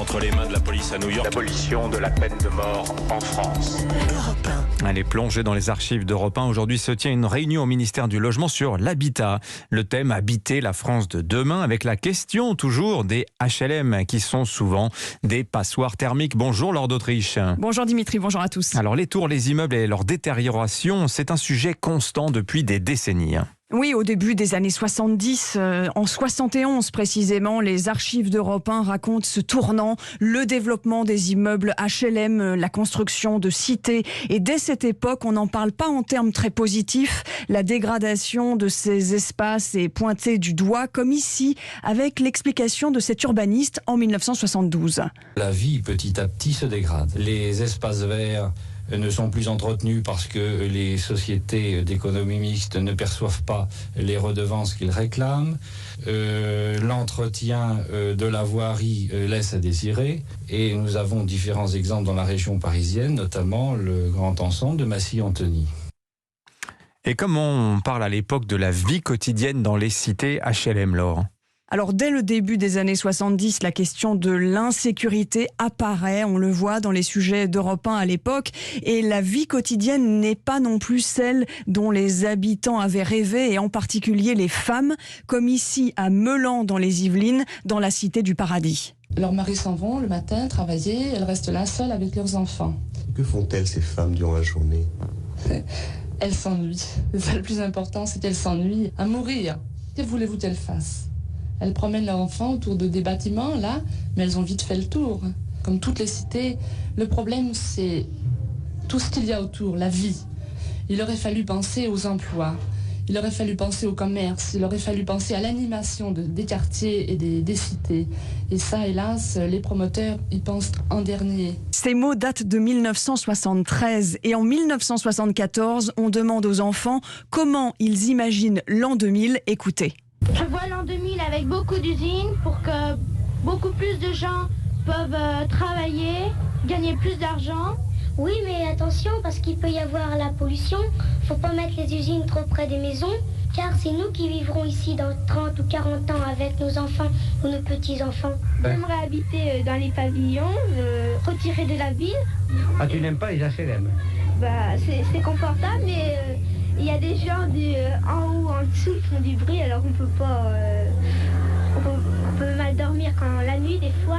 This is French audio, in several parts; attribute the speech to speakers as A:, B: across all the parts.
A: entre les mains de la police à New York.
B: L'abolition de la peine de mort en France.
C: Elle est plongée dans les archives d'Europe 1. Aujourd'hui se tient une réunion au ministère du Logement sur l'habitat. Le thème habiter la France de demain, avec la question toujours des HLM qui sont souvent des passoires thermiques. Bonjour Laure d'Autriche.
D: Bonjour Dimitri, bonjour à tous.
C: Alors les tours, les immeubles et leur détérioration, c'est un sujet constant depuis des décennies.
D: Oui, au début des années 70, en 71 précisément, les archives d'Europe 1 racontent ce tournant, le développement des immeubles HLM, la construction de cités. Et dès cette époque, on n'en parle pas en termes très positifs. La dégradation de ces espaces est pointée du doigt, comme ici, avec l'explication de cet urbaniste en 1972.
E: La vie petit à petit se dégrade. Les espaces verts ne sont plus entretenus parce que les sociétés d'économie mixte ne perçoivent pas les redevances qu'ils réclament. L'entretien de la voirie laisse à désirer. Et nous avons différents exemples dans la région parisienne, notamment le grand ensemble de Massy-Antony.
C: Et comment on parle à l'époque de la vie quotidienne dans les cités HLM, Laure ?
D: Alors, dès le début des années 70, la question de l'insécurité apparaît. On le voit dans les sujets d'Europe 1 à l'époque. Et la vie quotidienne n'est pas non plus celle dont les habitants avaient rêvé, et en particulier les femmes, comme ici à Meulan dans les Yvelines, dans la cité du Paradis.
F: Leurs maris s'en vont le matin travailler, elles restent là seules avec leurs enfants.
G: Que font-elles ces femmes durant la journée ?
F: Elles s'ennuient. Le plus important, c'est qu'elles s'ennuient à mourir. Que voulez-vous qu'elles fassent ? Elles promènent leurs enfants autour de des bâtiments, là, mais elles ont vite fait le tour. Comme toutes les cités, le problème, c'est tout ce qu'il y a autour, la vie. Il aurait fallu penser aux emplois, il aurait fallu penser au commerce, il aurait fallu penser à l'animation des quartiers et des cités. Et ça, hélas, les promoteurs y pensent en dernier.
D: Ces mots datent de 1973 et en 1974, on demande aux enfants comment ils imaginent l'an 2000. Écoutez.
H: Je vois l'an 2000 avec beaucoup d'usines pour que beaucoup plus de gens peuvent travailler, gagner plus d'argent.
I: Oui, mais attention, parce qu'il peut y avoir la pollution. Faut pas mettre les usines trop près des maisons, car c'est nous qui vivrons ici dans 30 ou 40 ans avec nos enfants ou nos petits-enfants.
H: J'aimerais habiter dans les pavillons, retirés de la ville.
J: Ah, tu n'aimes pas les HLM ?
H: C'est confortable, mais il y a des gens en haut, en dessous qui font du bruit, alors on peut pas... on peut mal dormir quand la nuit, des fois...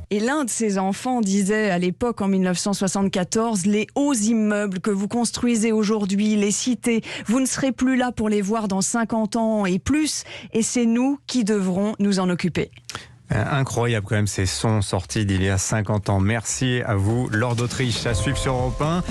D: Et l'un de ses enfants disait à l'époque, en 1974, les hauts immeubles que vous construisez aujourd'hui, les cités, vous ne serez plus là pour les voir dans 50 ans et plus, et c'est nous qui devrons nous en occuper.
C: Incroyable quand même ces sons sortis d'il y a 50 ans. Merci à vous, Laure d'Autriche. À suivre sur Europe 1.